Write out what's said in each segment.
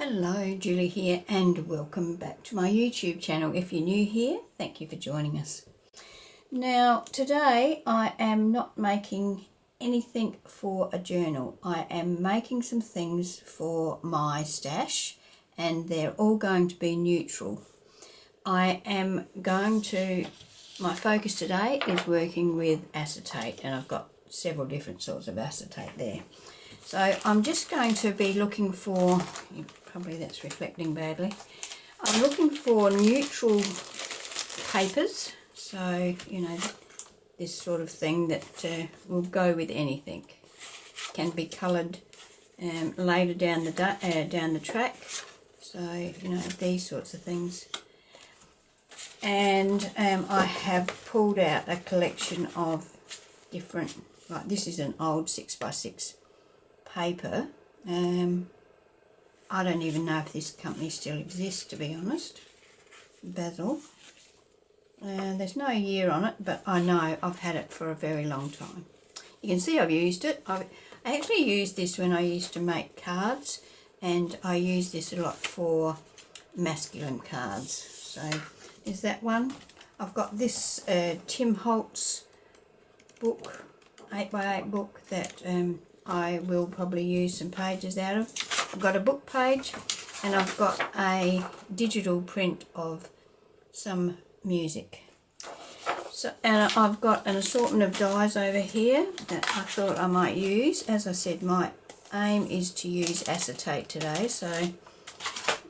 Hello, Julie here, and welcome back to my YouTube channel. If you're new here, thank you for joining us. Now, today I am not making anything for a journal. I am making some things for my stash, and they're all going to be neutral. My focus today is working with acetate, and I've got several different sorts of acetate there. So I'm just going to be looking for, probably that's reflecting badly, I'm looking for neutral papers, so you know, this sort of thing that will go with anything. Can be coloured later down the track, so you know, these sorts of things. And I have pulled out a collection of different, like this is an old 6x6 paper. I don't even know if this company still exists, to be honest. Basil. There's no year on it, but I know I've had it for a very long time. You can see I've used it. I actually used this when I used to make cards, and I use this a lot for masculine cards. So is that one. I've got this Tim Holtz book, 8x8 book, that I will probably use some pages out of. I've got a book page, and I've got a digital print of some music. So, and I've got an assortment of dies over here that I thought I might use. As I said, my aim is to use acetate today, so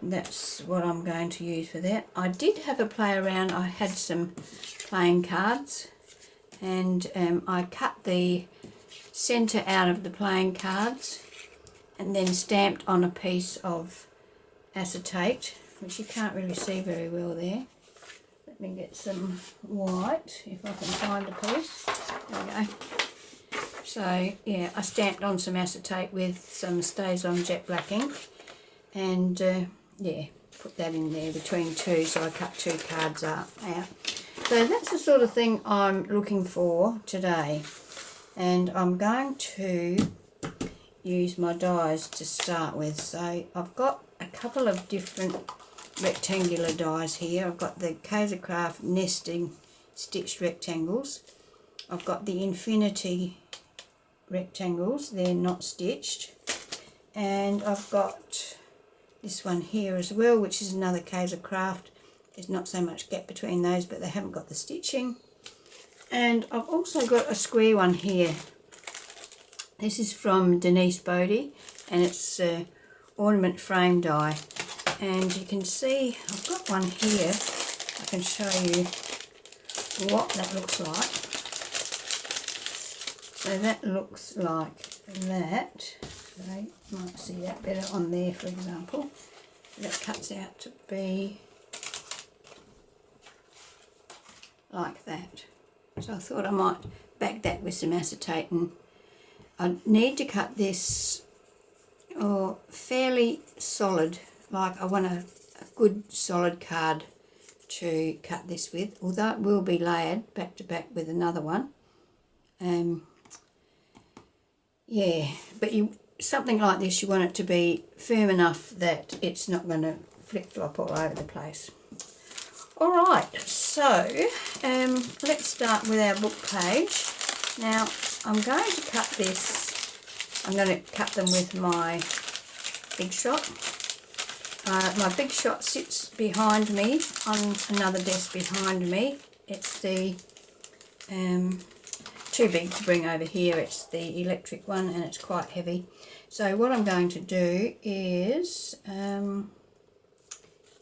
that's what I'm going to use for that. I did have a play around. I had some playing cards, and I cut the centre out of the playing cards and then stamped on a piece of acetate, which you can't really see very well there. Let me get some white, if I can find a piece. There we go. So yeah, I stamped on some acetate with some StazOn Jet Black Ink, and yeah, put that in there between two, so I cut two cards out. So that's the sort of thing I'm looking for today. And I'm going to use my dies to start with. So I've got a couple of different rectangular dies here. I've got the Papercraft nesting stitched rectangles. I've got the infinity rectangles, they're not stitched. And I've got this one here as well, which is another Papercraft. There's not so much gap between those, but they haven't got the stitching. And I've also got a square one here. This is from Denise Bodie, and it's ornament frame die. And you can see I've got one here. I can show you what that looks like. So that looks like that. So you might see that better on there, for example. That cuts out to be like that. So I thought I might back that with some acetate, and I need to cut this fairly solid, like I want a good solid card to cut this with, although it will be layered back to back with another one. Yeah, but something like this, you want it to be firm enough that it's not going to flip-flop all over the place. Alright, so let's start with our book page. Now I'm going to cut this, I'm going to cut them with my Big Shot. My Big Shot sits behind me on another desk behind me. It's the, too big to bring over here, it's the electric one, and it's quite heavy. So what I'm going to do is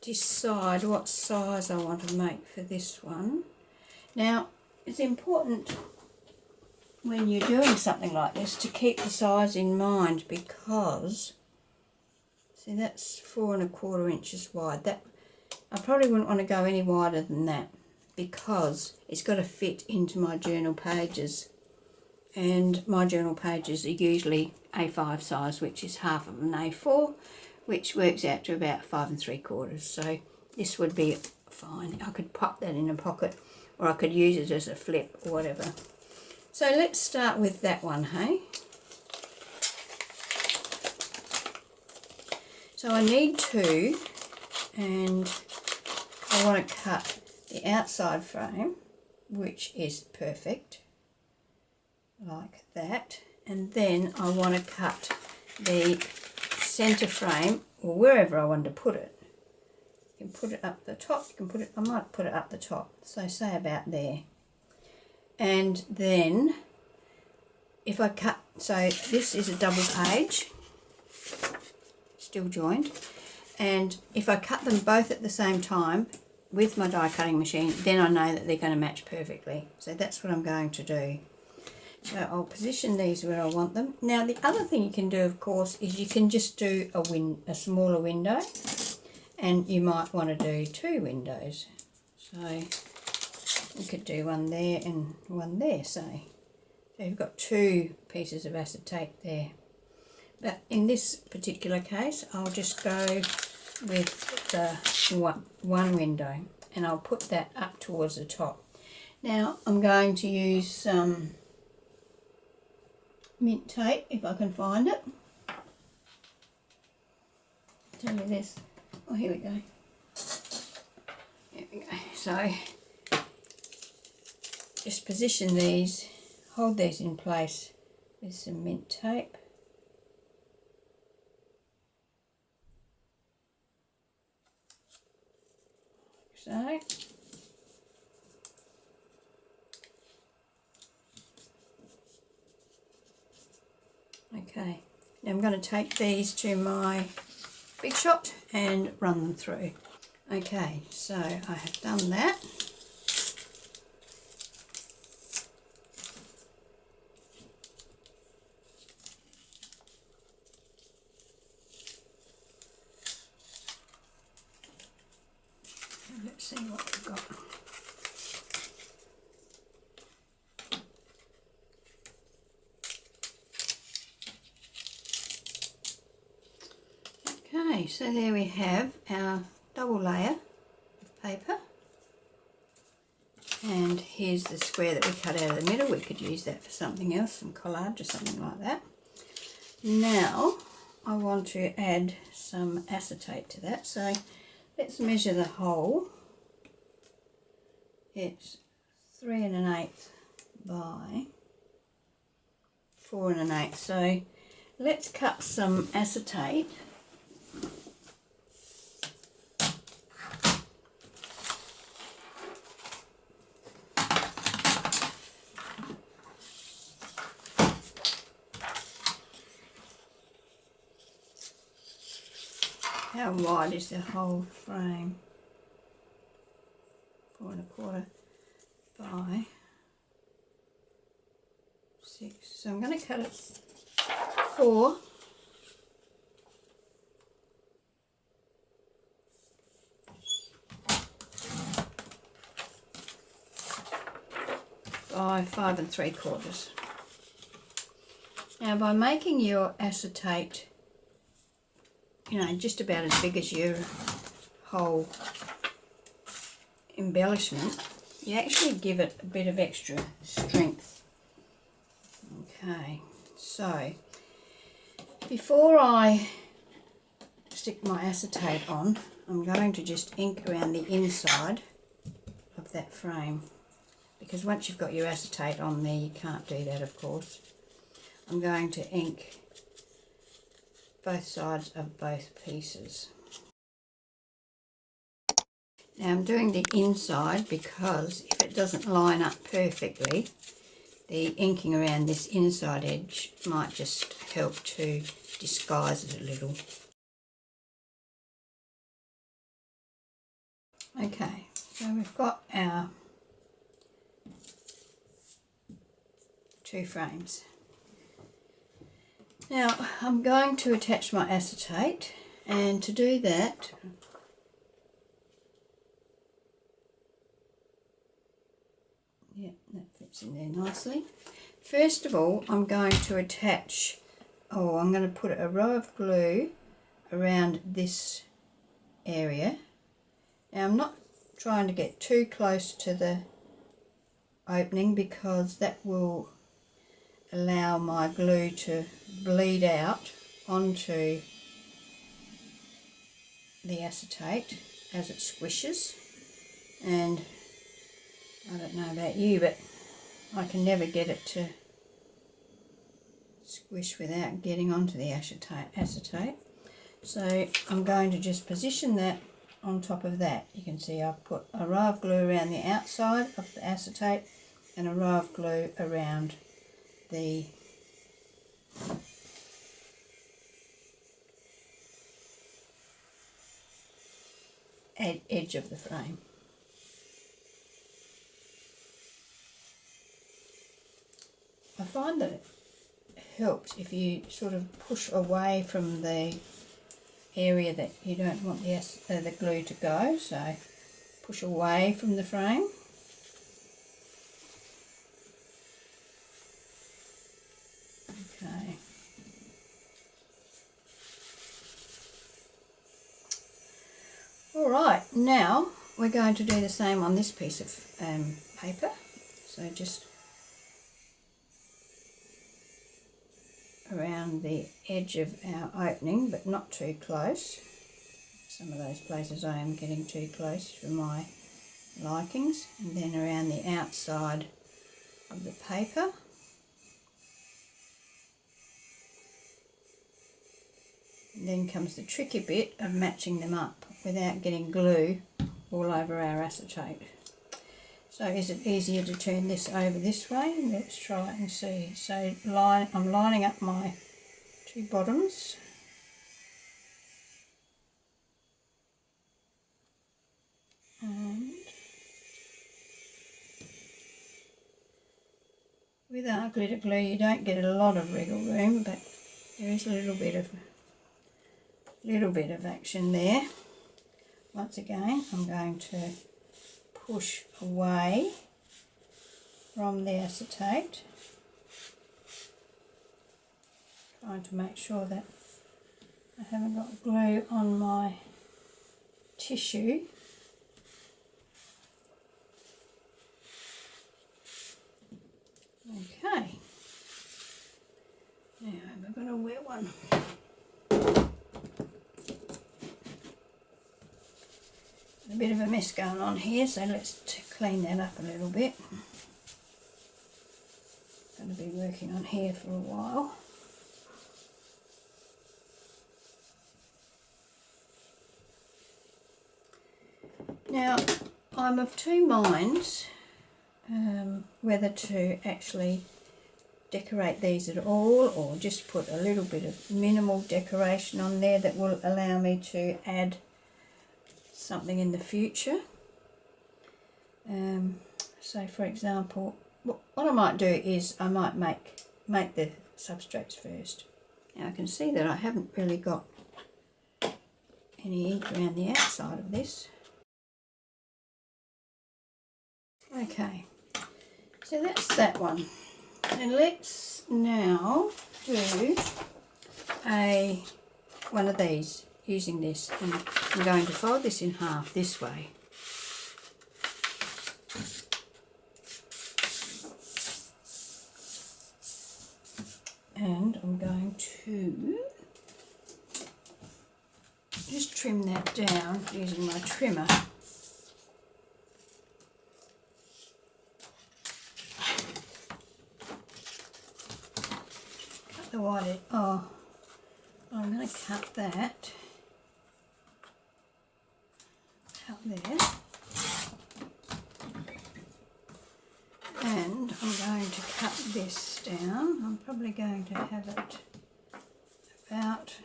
decide what size I want to make for this one. Now it's important when you're doing something like this to keep the size in mind, because see, that's 4 1/4 inches wide. That I probably wouldn't want to go any wider than that, because it's got to fit into my journal pages, and my journal pages are usually A5 size, which is half of an A4, which works out to about 5 3/4. So this would be fine. I could pop that in a pocket, or I could use it as a flip or whatever. So let's start with that one, hey? So I need two, and I want to cut the outside frame, which is perfect, like that, and then I want to cut the centre frame, or wherever I want to put it. You can put it up the top, you can put it, I might put it up the top, so say about there. And then if I cut, so this is a double page, still joined, and if I cut them both at the same time with my die cutting machine, then I know that they're going to match perfectly. So that's what I'm going to do. So I'll position these where I want them. Now the other thing you can do, of course, is you can just do a smaller window, and you might want to do two windows. So you could do one there and one there, say. So you've got two pieces of acetate there. But in this particular case, I'll just go with the one window, and I'll put that up towards the top. Now I'm going to use some mint tape, if I can find it. Tell you this. Oh, here we go. There we go. So just position these, hold these in place with some mint tape. So. Okay, now I'm going to take these to my Big Shot and run them through. Okay, so I have done that. Let's see what we've got. Okay, so there we have our double layer of paper, and here's the square that we cut out of the middle. We could use that for something else, some collage or something like that. Now I want to add some acetate to that, so let's measure the hole. It's 3 1/8 by 4 1/8, so let's cut some acetate. How wide is the whole frame? 4 1/4 by 6. So I'm going to cut it 4 by 5 3/4. Now, by making your acetate, you know, just about as big as your whole embellishment, you actually give it a bit of extra strength. Okay, so before I stick my acetate on, I'm going to just ink around the inside of that frame, because once you've got your acetate on there, you can't do that, of course. I'm going to ink both sides of both pieces. Now I'm doing the inside because if it doesn't line up perfectly, the inking around this inside edge might just help to disguise it a little. Okay, so we've got our two frames. Now I'm going to attach my acetate, and to do that that fits in there nicely. First of all, I'm going to attach, I'm going to put a row of glue around this area. Now I'm not trying to get too close to the opening because that will allow my glue to bleed out onto the acetate as it squishes, and I don't know about you, but I can never get it to squish without getting onto the acetate. So I'm going to just position that on top of that. You can see I've put a row of glue around the outside of the acetate and a row of glue around the edge of the frame. I find that it helps if you sort of push away from the area that you don't want the glue to go, so push away from the frame. Okay. Alright, now we're going to do the same on this piece of paper. So just around the edge of our opening, but not too close. Some of those places I am getting too close for my likings. And then around the outside of the paper. And then comes the tricky bit of matching them up without getting glue all over our acetate. So is it easier to turn this over this way? Let's try it and see. So I'm lining up my two bottoms. And with our glitter glue you don't get a lot of wriggle room, but there is a little bit of action there. Once again, I'm going to push away from the acetate, trying to make sure that I haven't got glue on my tissue. Okay, now I've got a wet one. A bit of a mess going on here, so let's clean that up a little bit. Going to be working on here for a while. Now I'm of two minds whether to actually decorate these at all or just put a little bit of minimal decoration on there that will allow me to add something in the future. So for example, what I might do is I might make the substrates first. Now I can see that I haven't really got any ink around the outside of this. Okay, so that's that one. And let's now do one of these using this, and I'm going to fold this in half this way. And I'm going to just trim that down using my trimmer. Cut the white edge. Oh, I'm going to cut that out there. And I'm going to cut this down. I'm probably going to have it about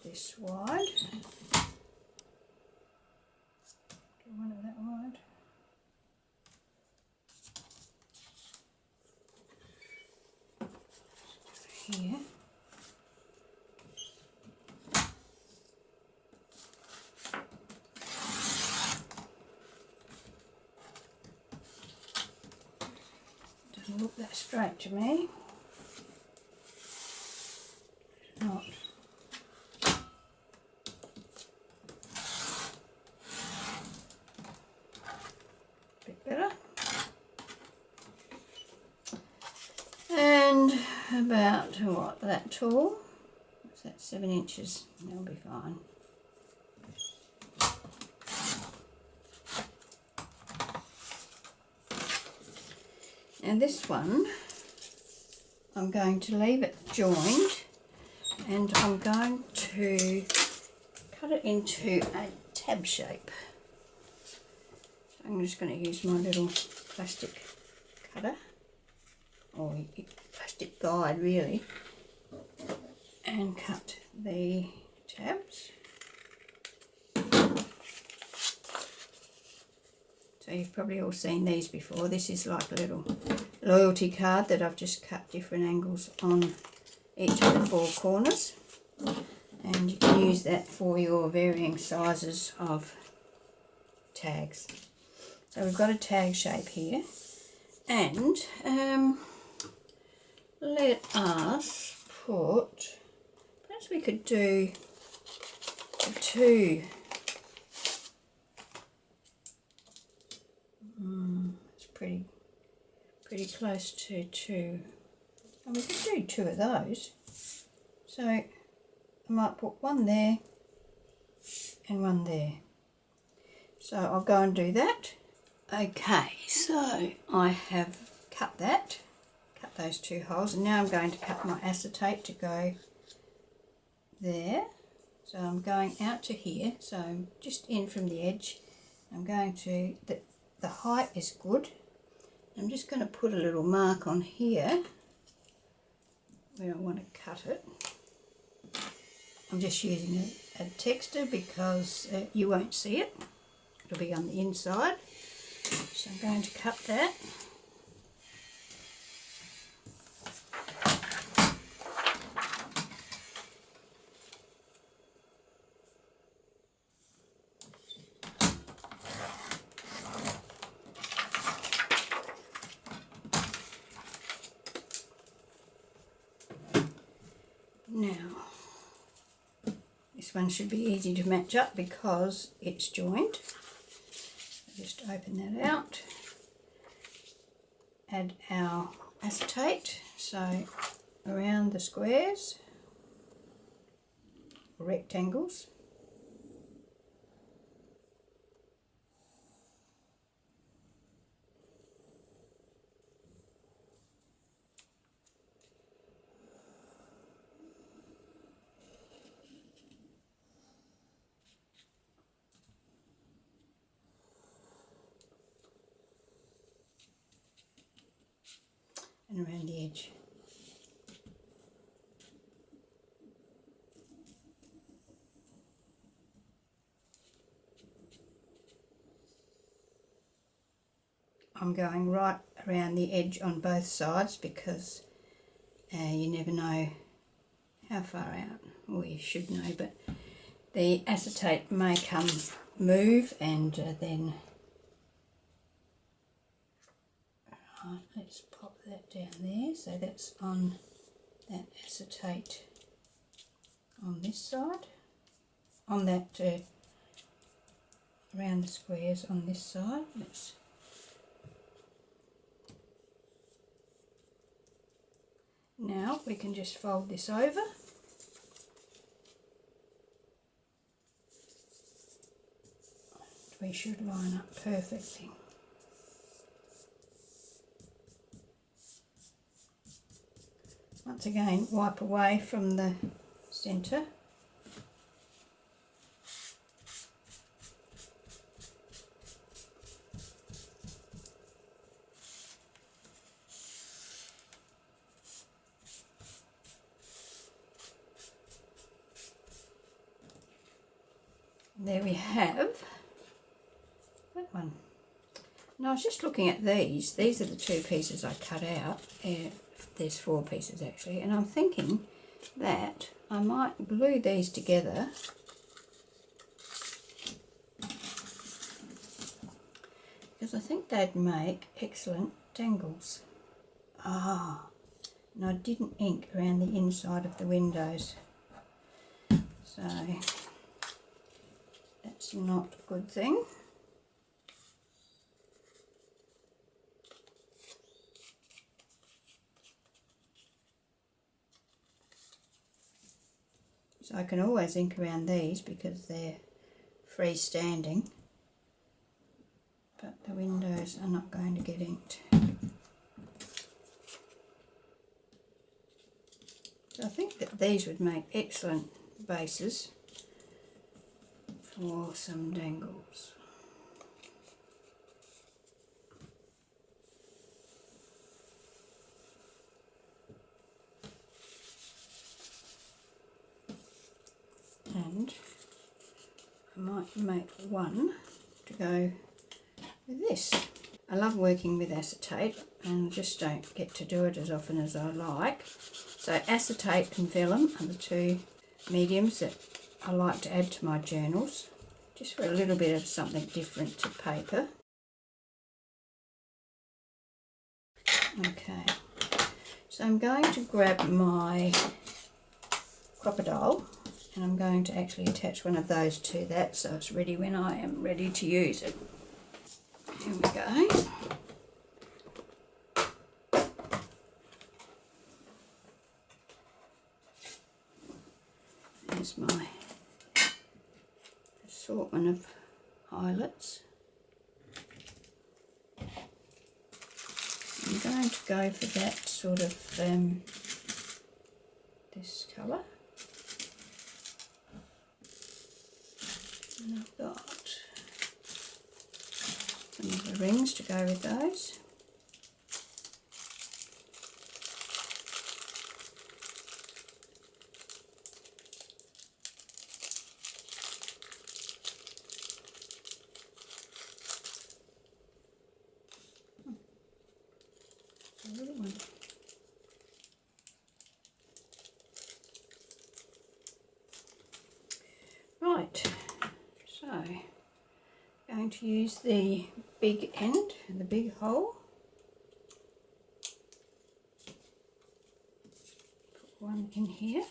this wide. Do I want it that wide? Here. Doesn't look that straight to me. Not. Bit better. And about what, that tall? What's that, 7 inches? That'll be fine. And this one, I'm going to leave it joined, and I'm going to cut it into a tab shape. I'm just going to use my little plastic cutter, or plastic guide really, and cut the tabs. So you've probably all seen these before. This is like a little loyalty card that I've just cut different angles on each of the 4 corners, and you can use that for your varying sizes of tags. So we've got a tag shape here, and let us put, perhaps we could do 2. It's pretty close to 2, and we could do 2 of those. So I might put 1 there and 1 there. So I'll go and do that. Okay, so I have cut those 2 holes, and now I'm going to cut my acetate to go there. So I'm going out to here, so I'm just in from the edge. I'm going to, the height is good. I'm just going to put a little mark on here where I want to cut it. I'm just using a texture because you won't see it. It'll be on the inside. So I'm going to cut that. Now, this one should be easy to match up because it's joined. Just open that out, add our acetate, so around the squares, rectangles, and around the edge. I'm going right around the edge on both sides because you never know how far out, or you should know, but the acetate may move, and then right, let's pop that down there. So that's on that acetate on this side, on that around the squares on this side. Now we can just fold this over. We should line up perfectly. Once again, wipe away from the centre. There we have that one. Now I was just looking at these. These are the 2 pieces I cut out. There's 4 pieces actually, and I'm thinking that I might glue these together because I think they'd make excellent dangles. Ah, and I didn't ink around the inside of the windows, so that's not a good thing. So I can always ink around these because they're freestanding, but the windows are not going to get inked. So I think that these would make excellent bases for some dangles. And I might make one to go with this. I love working with acetate and just don't get to do it as often as I like. So acetate and vellum are the two mediums that I like to add to my journals, just for a little bit of something different to paper. Okay, so I'm going to grab my A Dile and I'm going to actually attach one of those to that so it's ready when I am ready to use it. Here we go. There's my assortment of eyelets. I'm going to go for that sort of this colour. And I've got some of the rings to go with those. I really want it. Right, so going to use the big end, the big hole. Put one in here.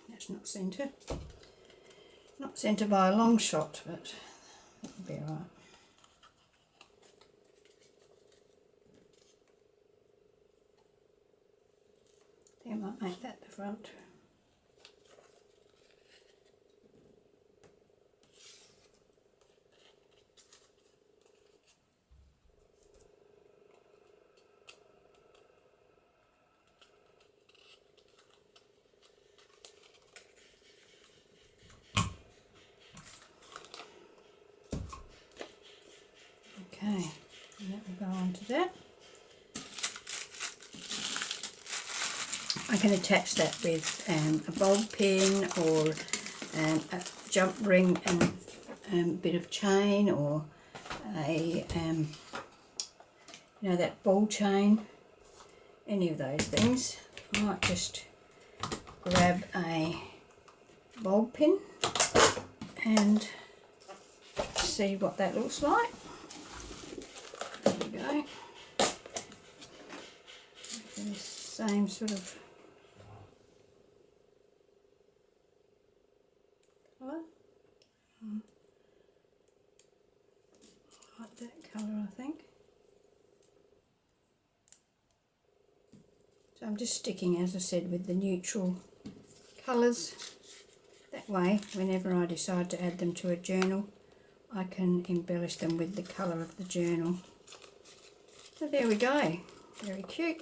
That's not centre. Not centre by a long shot, but that'll be alright. I think I might make that the front. Okay, and that will go on to that. I can attach that with a bulb pin or a jump ring and a bit of chain, or a you know, that ball chain, any of those things. I might just grab a bulb pin and see what that looks like. There we go. The same sort of colour. Like that colour, I think. So I'm just sticking, as I said, with the neutral colours. That way, whenever I decide to add them to a journal, I can embellish them with the colour of the journal. So there we go. Very cute.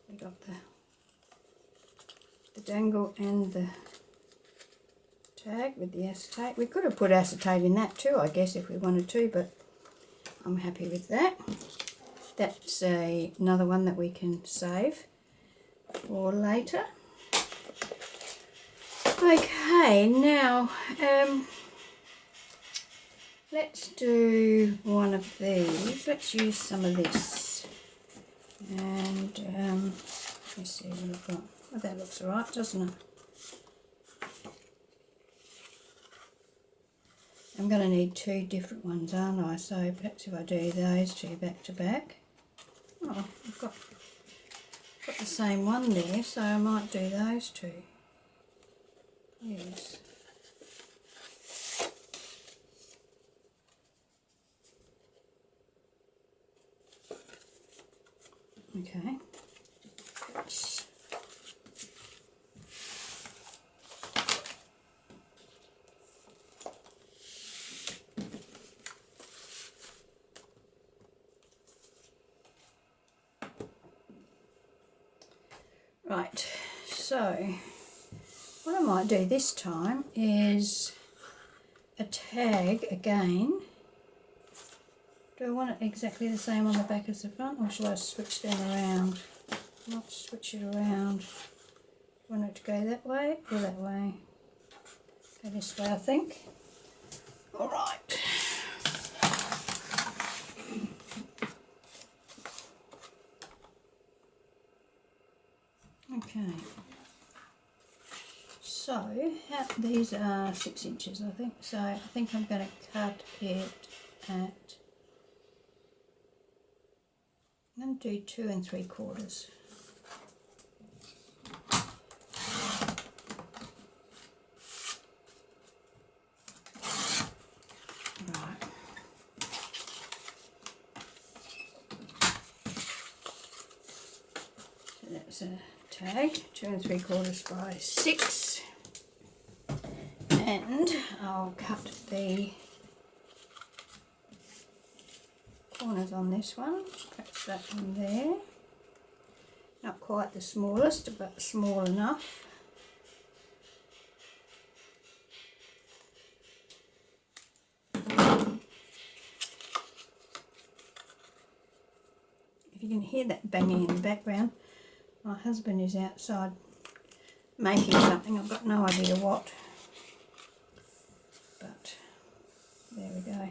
We got the dangle and the tag with the acetate. We could have put acetate in that too, I guess, if we wanted to, but I'm happy with that. That's another one that we can save for later. Okay, now let's do one of these. Let's use some of this. And let's see what I've got. Oh, that looks alright, doesn't it? I'm going to need two different ones, aren't I? So perhaps if I do those two back to back. Oh, I've got the same one there, so I might do those two. Yes. Okay. Oops. Right, so what I might do this time is a tag again. Do I want it exactly the same on the back as the front, or should I switch them around? I might switch it around. Do I want it to go that way or that way? Go this way, I think. Alright. Okay. So, these are 6 inches, I think. So, I think I'm going to cut it at... I'm going to do 2 3/4. Right. So that's a tag, 2 3/4 by 6. And I'll cut the corners on this one. That's that one there. Not quite the smallest, but small enough. If you can hear that banging in the background, my husband is outside making something. I've got no idea what. But there we go.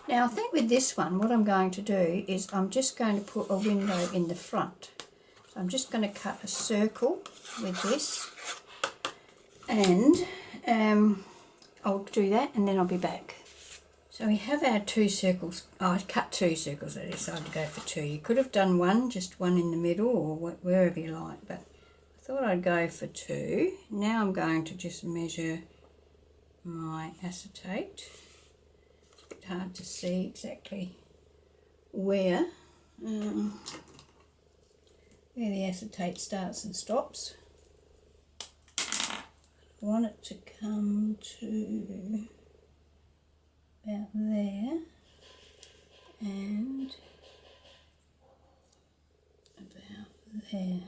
Now I think with this one what I'm going to do is I'm just going to put a window in the front. So I'm just going to cut a circle with this, and I'll do that and then I'll be back. So we have our 2 circles. Oh, I cut 2 circles. I decided to go for 2. You could have done one, just one in the middle or wherever you like, but I thought I'd go for 2. Now I'm going to just measure my acetate. It's a bit hard to see exactly where the acetate starts and stops. I want it to come to about there and about there.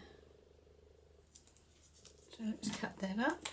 So let's cut that up.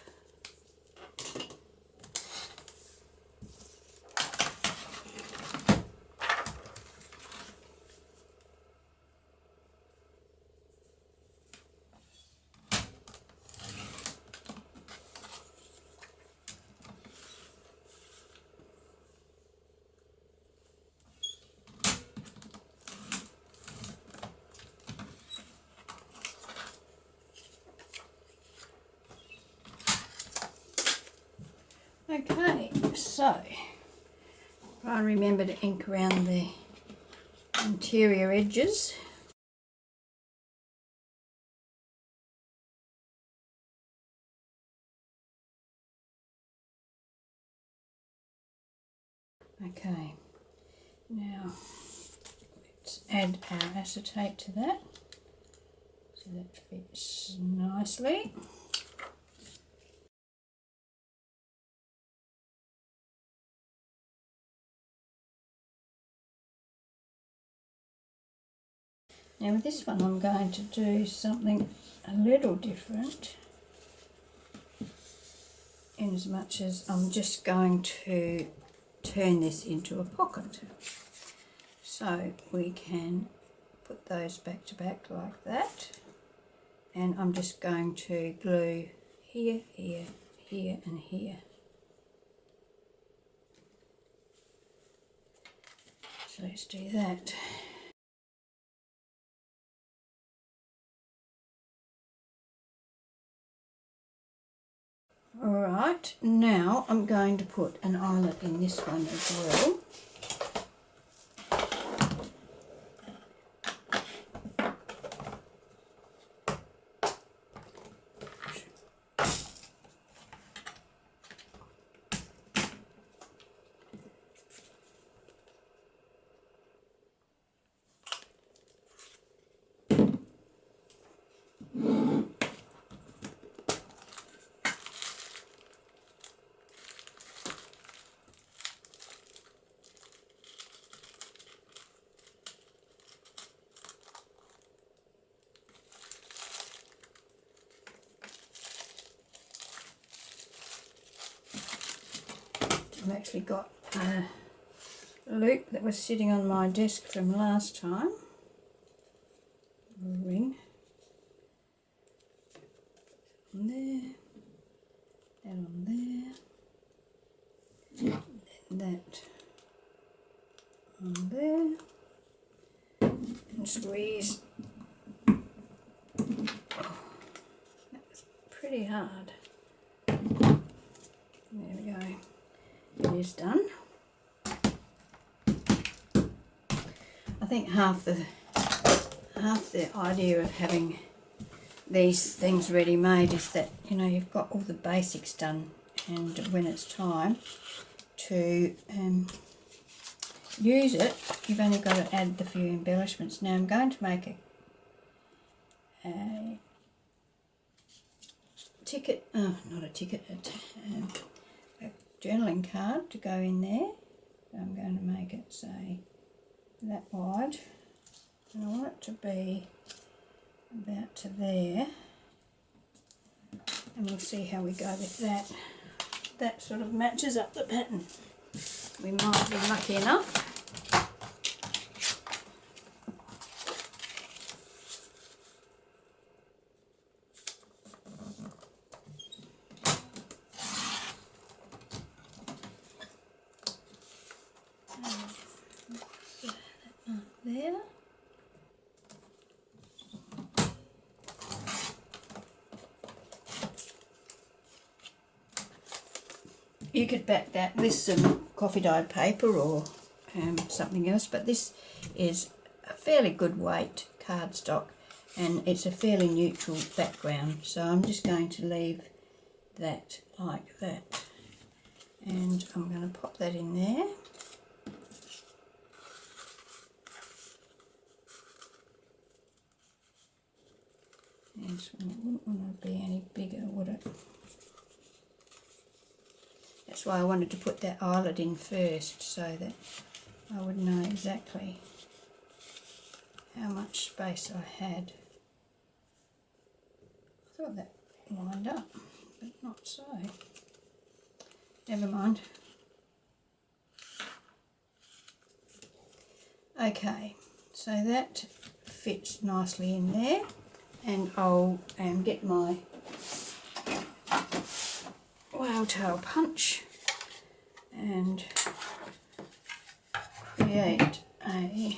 Okay, so try and remember to ink around the interior edges. Okay, now let's add our acetate to that so that fits nicely. Now with this one I'm going to do something a little different, in as much as I'm just going to turn this into a pocket. So we can put those back to back like that, and I'm just going to glue here, here, here and here. So let's do that. Alright, now I'm going to put an eyelet in this one as well. I've actually got a loop that was sitting on my desk from last time. A ring. On there. That on there. And that on there. And squeeze. Oh, that was pretty hard. There we go. It is done. I think half the idea of having these things ready made is that, you know, you've got all the basics done, and when it's time to use it, you've only got to add the few embellishments. Now I'm going to make a ticket, not a ticket, a journaling card to go in there. So I'm going to make it, say, that wide, and I want it to be about to there, and we'll see how we go with that. That sort of matches up the pattern. We might be lucky enough. There. You could back that with some coffee dyed paper or something else, but this is a fairly good weight cardstock and it's a fairly neutral background, so I'm just going to leave that like that, and I'm going to pop that in there. Yes, it wouldn't want to be any bigger, would it? That's why I wanted to put that eyelet in first, so that I would know exactly how much space I had. I thought that lined up, but not so. Never mind. Okay, so that fits nicely in there. And I'll get my whale tail punch and create a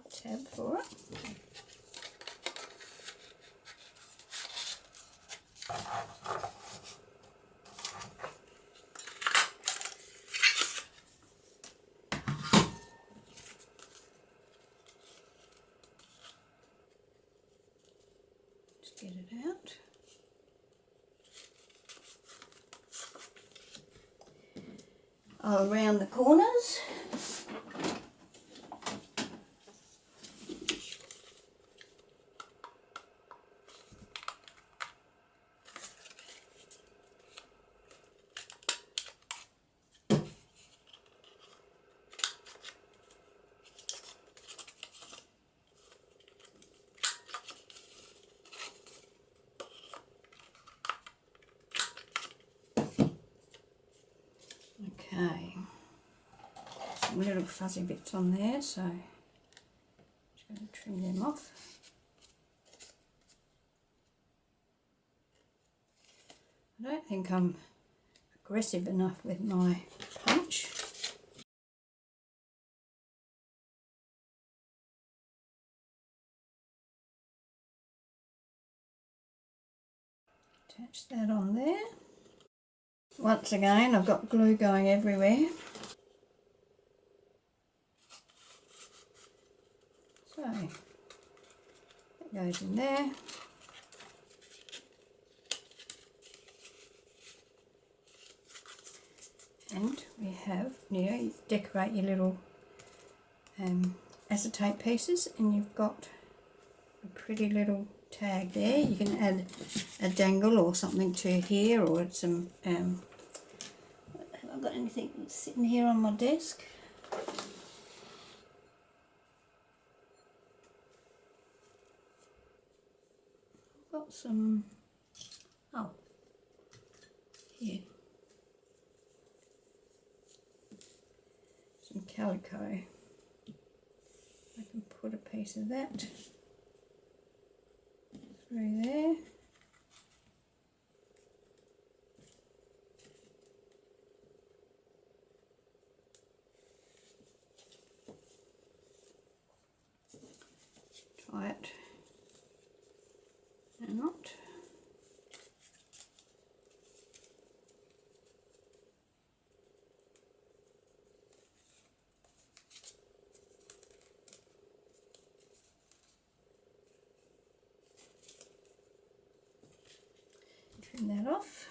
tab for it. Get it out. I'll round the corners. Okay, some little fuzzy bits on there, so I'm just going to trim them off. I don't think I'm aggressive enough with my punch. Attach that on there. Once again, I've got glue going everywhere. So, that goes in there. And we have, you decorate your little acetate pieces, and you've got a pretty little tag there. You can add a dangle or something to here, or some, have I got anything sitting here on my desk? I've got some, oh, here. Some calico. I can put a piece of that through there. Tie it in a knot. Trim that off,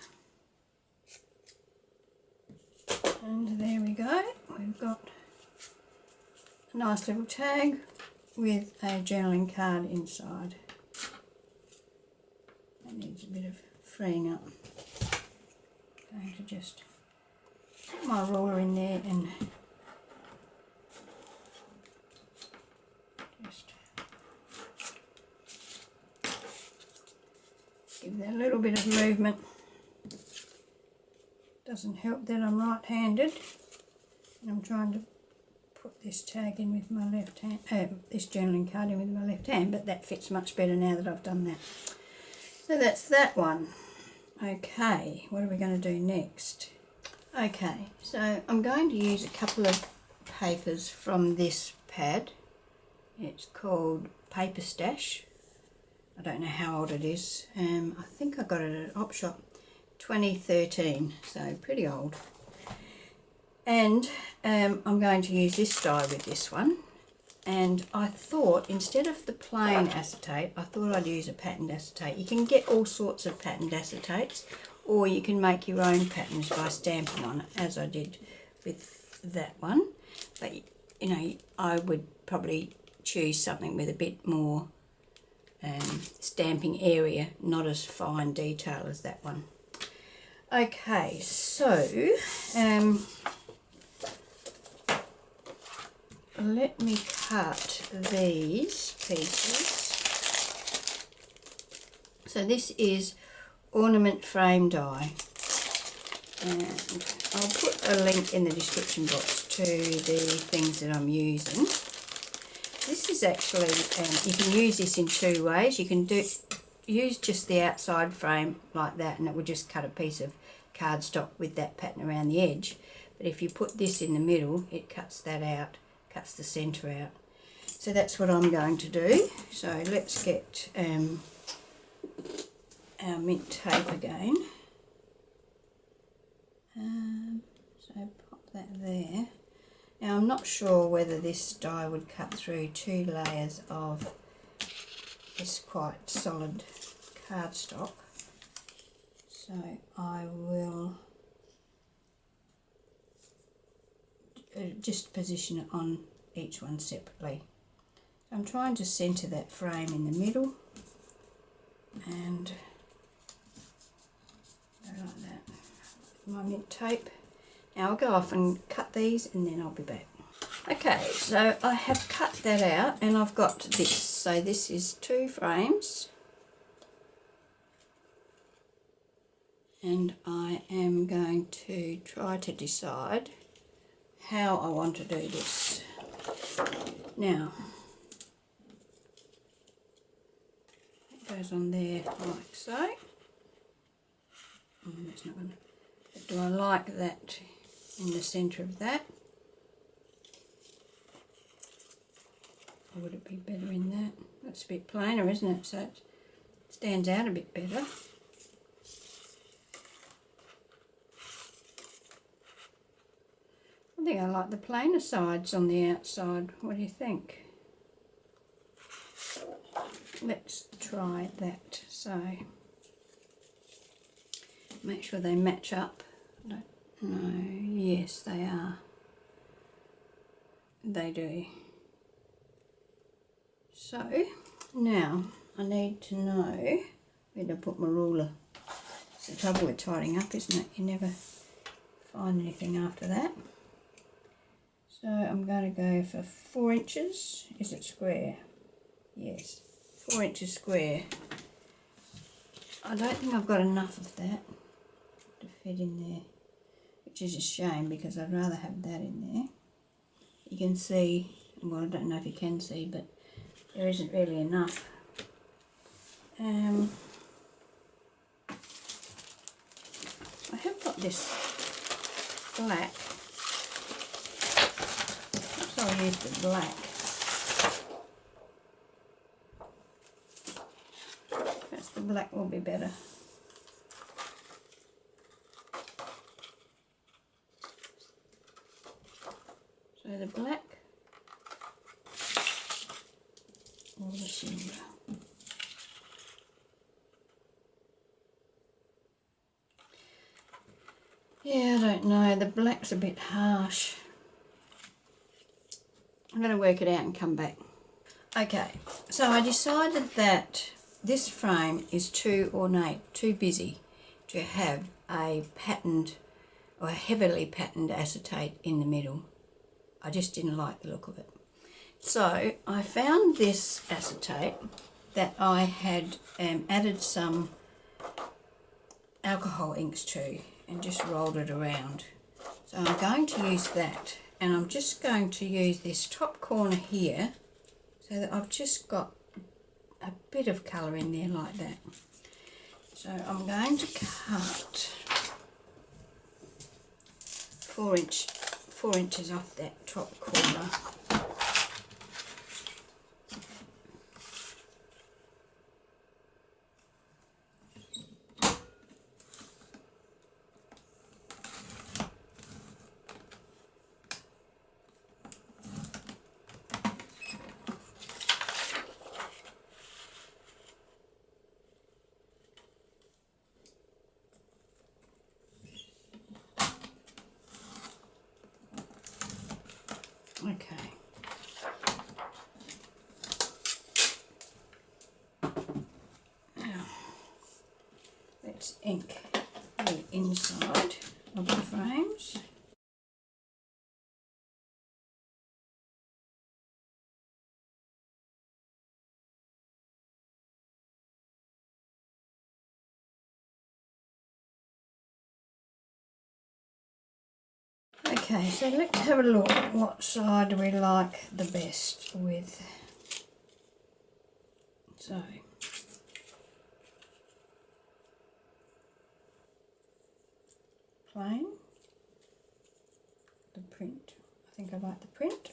and there we go. We've got a nice little tag with a journaling card inside. That needs a bit of freeing up. I'm going to just put my ruler in there and just give that a little bit of movement. Doesn't help that I'm right-handed and I'm trying to put this tag in with my left hand, this journaling card in with my left hand, but that fits much better now that I've done that. So that's that one. Okay, what are we going to do next? Okay, so I'm going to use a couple of papers from this pad. It's called Paper Stash. I don't know how old it is. I think I got it at Op Shop 2013, so pretty old. And I'm going to use this die with this one. And I thought, instead of the plain acetate, I thought I'd use a patterned acetate. You can get all sorts of patterned acetates, or you can make your own patterns by stamping on it, as I did with that one. But, you know, I would probably choose something with a bit more stamping area, not as fine detail as that one. Okay, so let me cut these pieces. So this is ornament frame die, and I'll put a link in the description box to the things that I'm using. This is actually, you can use this in two ways. You can use just the outside frame like that, and it will just cut a piece of cardstock with that pattern around the edge. But if you put this in the middle, it cuts that out, cuts the centre out. So that's what I'm going to do. So let's get our mint tape again. So pop that there. Now I'm not sure whether this die would cut through 2 layers of this quite solid cardstock. So I will just position it on each one separately. I'm trying to centre that frame in the middle and go like that with my mint tape. Now I'll go off and cut these and then I'll be back. Okay, so I have cut that out and I've got this. So this is 2 frames. And I am going to try to decide how I want to do this. Now, it goes on there like so. That's not going to... But do I like that in the centre of that? Or would it be better in that? That's a bit plainer, isn't it? So it stands out a bit better. I think I like the plainer sides on the outside. What do you think? Let's try that. So make sure they match up. I don't know. Yes, they are. They do. So now I need to know where to put my ruler. It's the trouble with tidying up, isn't it? You never find anything after that. So I'm going to go for 4 inches. Is it square? Yes, 4 inches square. I don't think I've got enough of that to fit in there, which is a shame because I'd rather have that in there. You can see, well, I don't know if you can see, but there isn't really enough. I have got this black. So I'll use the black. Perhaps the black will be better. So the black or the silver. Yeah, I don't know. The black's a bit harsh. I'm going to work it out and come back. Okay, so I decided that this frame is too ornate, too busy to have a patterned or a heavily patterned acetate in the middle. I just didn't like the look of it. So I found this acetate that I had added some alcohol inks to and just rolled it around. So I'm going to use that, and I'm just going to use this top corner here so that I've just got a bit of colour in there like that. So I'm going to cut 4 inches off that top corner. Okay. Now, let's ink the inside of the frames. Okay, so let's have a look at what side we like the best with. So, plain, the print. I think I like the print.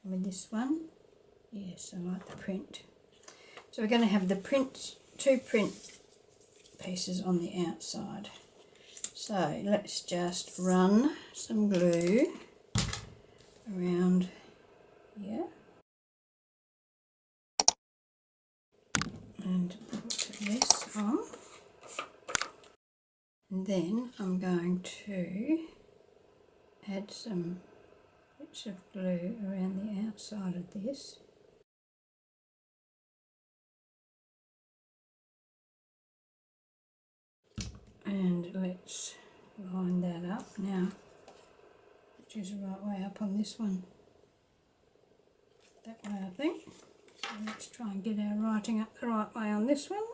And with this one, yes, I like the print. So we're going to have the print, 2 print pieces on the outside. So let's just run some glue around here and put this on. And then I'm going to add some bits of glue around the outside of this. And let's line that up now, which is the right way up on this one. That way, I think. So let's try and get our writing up the right way on this one.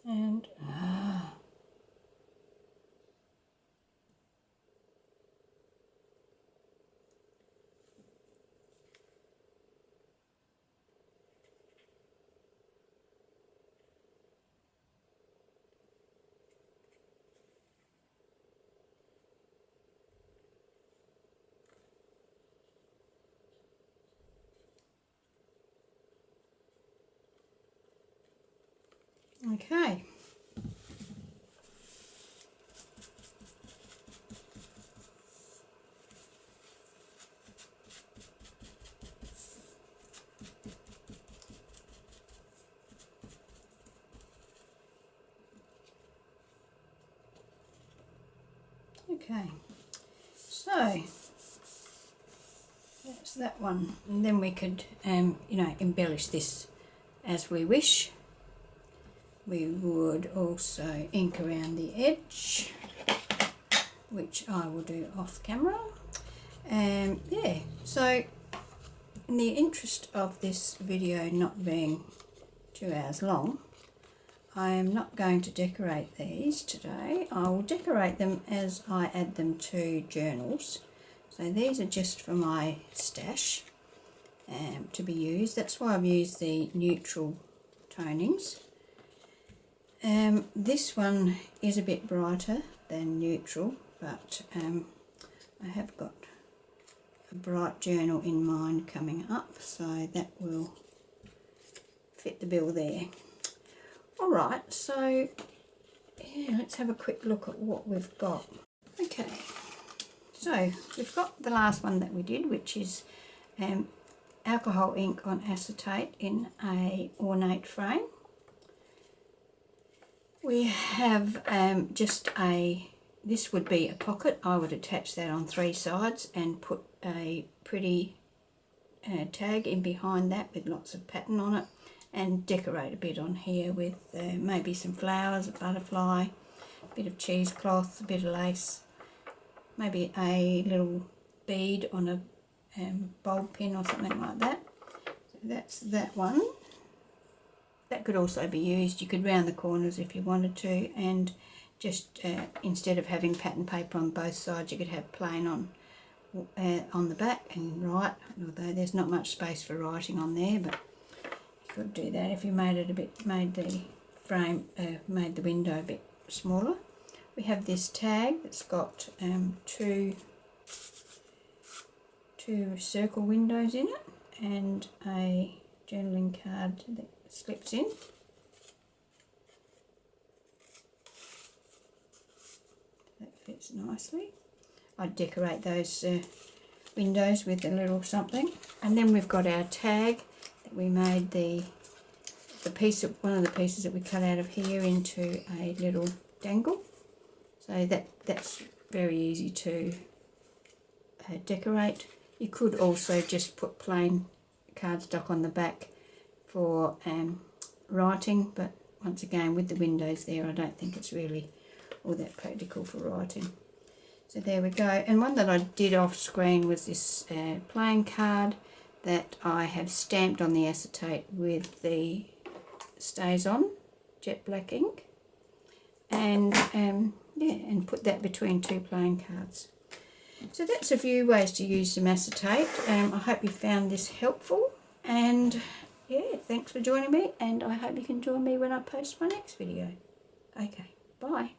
And Okay. Okay, so that's that one, and then we could, you know, embellish this as we wish. We would also ink around the edge, which I will do off camera. Yeah, so in the interest of this video not being 2 hours long, I am not going to decorate these today. I will decorate them as I add them to journals. So these are just for my stash to be used. That's why I've used the neutral tonings. This one is a bit brighter than neutral, but I have got a bright journal in mind coming up, so that will fit the bill there. Alright, so yeah, let's have a quick look at what we've got. Okay, so we've got the last one that we did, which is alcohol ink on acetate in a ornate frame. We have this would be a pocket. I would attach that on 3 sides and put a pretty tag in behind that with lots of pattern on it, and decorate a bit on here with maybe some flowers, a butterfly, a bit of cheesecloth, a bit of lace, maybe a little bead on a bulb pin or something like that. So that's that one. That could also be used, you could round the corners if you wanted to, and just instead of having pattern paper on both sides, you could have plain on the back and write, although there's not much space for writing on there, but you could do that if you made it made the window a bit smaller. We have this tag that's got two circle windows in it and a journaling card that slips in. That fits nicely. I'd decorate those windows with a little something. And then we've got our tag that we made one of the pieces that we cut out of here into a little dangle. So that's very easy to decorate. You could also just put plain cardstock on the back for writing, but once again with the windows there, I don't think it's really all that practical for writing. So there we go. And one that I did off screen was this plain card that I have stamped on the acetate with the StazOn Jet Black Ink, and yeah, and put that between 2 plain cards. So that's a few ways to use some acetate. I hope you found this helpful, and yeah, thanks for joining me, and I hope you can join me when I post my next video. Okay, bye.